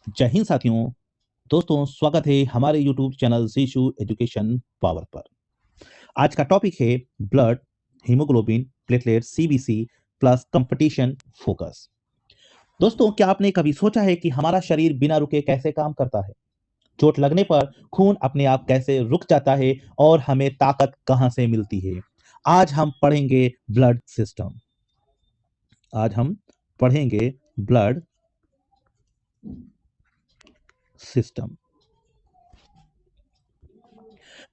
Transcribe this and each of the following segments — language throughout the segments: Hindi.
जय हिंद साथियों। दोस्तों, स्वागत है हमारे YouTube चैनल शिशु एजुकेशन पावर पर। आज का टॉपिक है blood, haemoglobin, platelet, CBC plus competition focus. दोस्तों, क्या आपने कभी सोचा है कि हमारा शरीर बिना रुके कैसे काम करता है? चोट लगने पर खून अपने आप कैसे रुक जाता है और हमें ताकत कहां से मिलती है? आज हम पढ़ेंगे ब्लड सिस्टम। आज हम पढ़ेंगे ब्लड सिस्टम।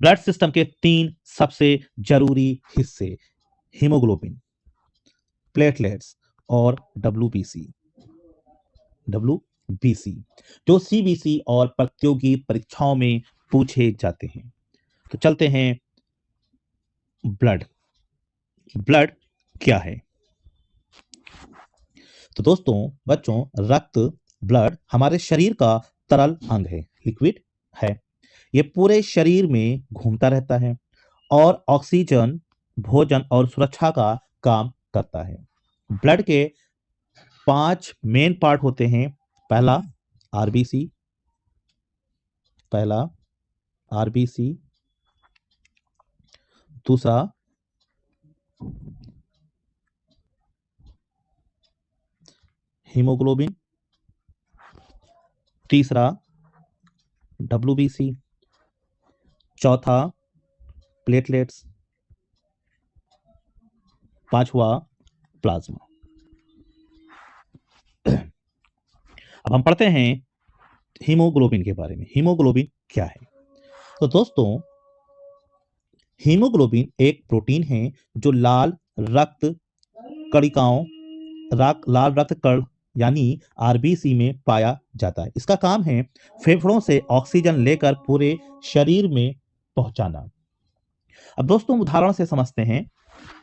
ब्लड सिस्टम के 3 सबसे जरूरी हिस्से: हीमोग्लोबिन, प्लेटलेट्स और डब्ल्यूबीसी, जो सीबीसी और प्रतियोगी परीक्षाओं में पूछे जाते हैं। तो चलते हैं। ब्लड ब्लड क्या है? तो दोस्तों, बच्चों, रक्त, ब्लड हमारे शरीर का तरल अंग है, लिक्विड है। ये पूरे शरीर में घूमता रहता है और ऑक्सीजन, भोजन और सुरक्षा का काम करता है। ब्लड के 5 मेन पार्ट होते हैं। पहला आरबीसी, दूसरा हीमोग्लोबिन, तीसरा डब्ल्यूबीसी, चौथा प्लेटलेट्स, पांचवा प्लाज्मा। अब हम पढ़ते हैं हीमोग्लोबिन के बारे में। हीमोग्लोबिन क्या है? तो दोस्तों, हीमोग्लोबिन एक प्रोटीन है जो लाल रक्त कण यानी आरबीसी में पाया जाता है। इसका काम है फेफड़ों से ऑक्सीजन लेकर पूरे शरीर में पहुंचाना। अब दोस्तों, उदाहरण से समझते हैं।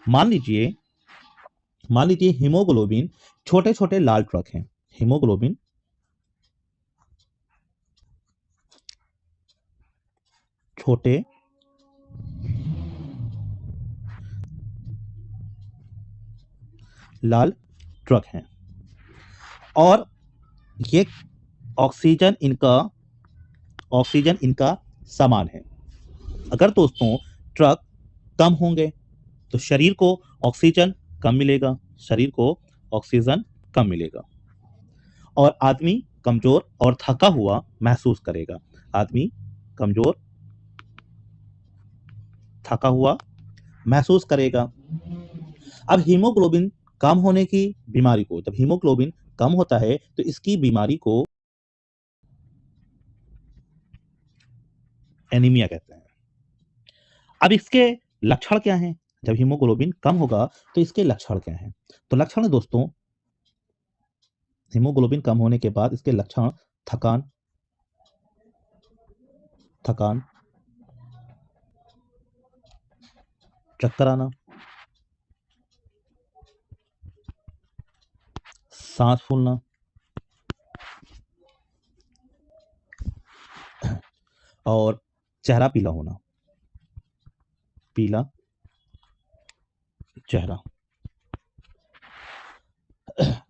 मान लीजिए हीमोग्लोबिन छोटे छोटे लाल ट्रक हैं। हीमोग्लोबिन छोटे लाल ट्रक हैं और ये ऑक्सीजन इनका सामान है। अगर दोस्तों ट्रक कम होंगे तो शरीर को ऑक्सीजन कम मिलेगा और आदमी कमजोर और थका हुआ महसूस करेगा। अब हीमोग्लोबिन कम होने की बीमारी को, जब हीमोग्लोबिन कम होता है तो इसकी बीमारी को एनीमिया कहते हैं। अब इसके लक्षण क्या हैं? जब हीमोग्लोबिन कम होगा तो इसके लक्षण क्या हैं? तो लक्षण दोस्तों, हीमोग्लोबिन कम होने के बाद इसके लक्षण थकान, चक्कर आना, सांस फूलना और चेहरा पीला होना, पीला चेहरा।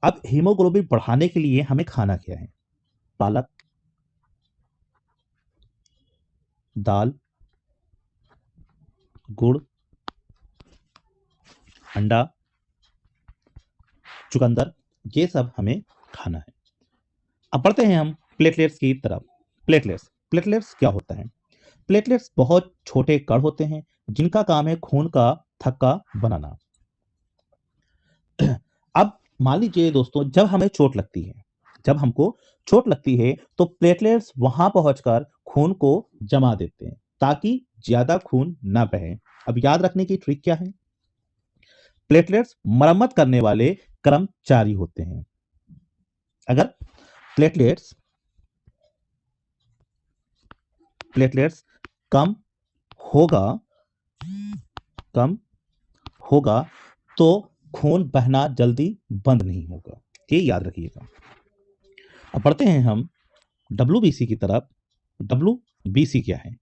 अब हीमोग्लोबिन बढ़ाने के लिए हमें खाना क्या है? पालक, दाल, गुड़, अंडा, चुकंदर, ये सब हमें खाना है। अब बढ़ते हैं हम प्लेटलेट्स की तरफ। प्लेटलेट्स क्या होता है? प्लेटलेट्स बहुत छोटे कण होते हैं जिनका काम है खून का थक्का बनाना। अब मान लीजिए दोस्तों, जब हमको चोट लगती है तो प्लेटलेट्स वहां पहुंचकर खून को जमा देते हैं ताकि ज्यादा खून ना बहे। अब याद रखने की ट्रिक क्या है? प्लेटलेट्स मरम्मत करने वाले कर्मचारी होते हैं। अगर प्लेटलेट्स कम होगा तो खून बहना जल्दी बंद नहीं होगा। ये याद रखिएगा। अब बढ़ते हैं हम डब्ल्यूबीसी की तरफ। डब्ल्यूबीसी क्या है?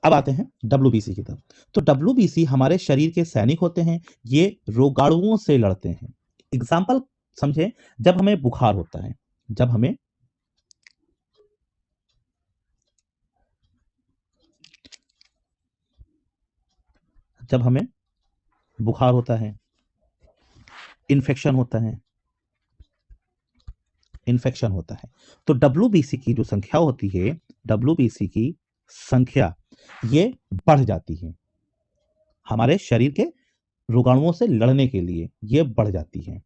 अब आते हैं डब्ल्यूबीसी की तरफ। तो डब्ल्यूबीसी हमारे शरीर के सैनिक होते हैं। ये रोगाणुओं से लड़ते हैं। एग्जाम्पल समझे, जब हमें बुखार होता है, जब हमें बुखार होता है, इन्फेक्शन होता है, तो WBC की जो संख्या होती है, WBC की संख्या ये बढ़ जाती है। हमारे शरीर के रोगाणुओं से लड़ने के लिए ये बढ़ जाती है।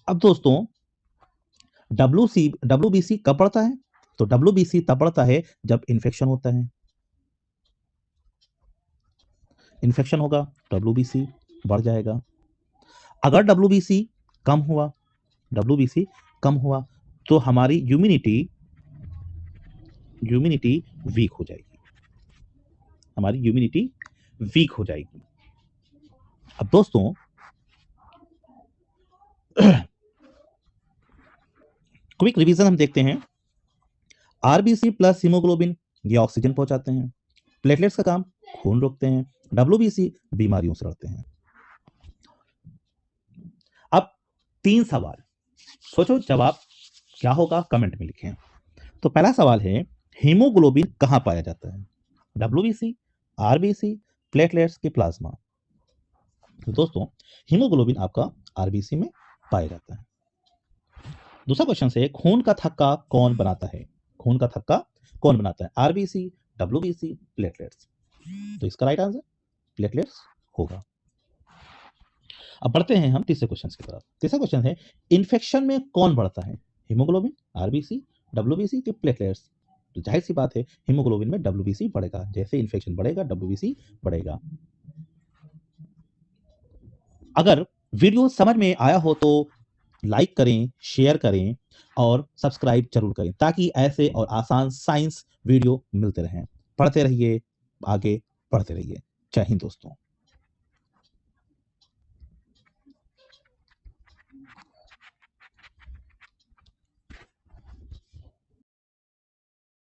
अब दोस्तों WBC कब बढ़ता है? तो WBC तब बढ़ता है जब इन्फेक्शन होता है। इन्फेक्शन होगा, WBC बढ़ जाएगा। अगर WBC कम हुआ, तो हमारी इम्यूनिटी वीक हो जाएगी, अब दोस्तों क्विक रिवीजन हम देखते हैं। आरबीसी प्लस हीमोग्लोबिन ये ऑक्सीजन पहुंचाते हैं, प्लेटलेट्स का काम खून रोकते हैं, WBC बीमारियों से लड़ते हैं। अब 3 सवाल, सोचो जवाब क्या होगा, कमेंट में लिखें। तो पहला सवाल है, हीमोग्लोबिन कहां पाया जाता है? WBC, आरबीसी, प्लेटलेट्स के प्लाज्मा? तो दोस्तों हीमोग्लोबिन आपका आरबीसी में पाया जाता है। दूसरा क्वेश्चन है, खून का थक्का कौन बनाता है? RBC, WBC, platelets? तो इसका राइट आंसर प्लेटलेट्स होगा। अब बढ़ते हैं हम तीसरे क्वेश्चन की तरफ। तीसरा क्वेश्चन है, इन्फेक्शन में कौन बढ़ता है? हीमोग्लोबिन, आरबीसी, WBC के प्लेटलेट्स? तो जाहिर सी बात है हीमोग्लोबिन में WBC बढ़ेगा, जैसे इन्फेक्शन बढ़ेगा WBC बढ़ेगा। अगर वीडियो समझ में आया हो तो लाइक करें, शेयर करें और सब्सक्राइब जरूर करें, ताकि ऐसे और आसान साइंस वीडियो मिलते रहें। पढ़ते रहिए, आगे बढ़ते रहिए। जय हिंद दोस्तों।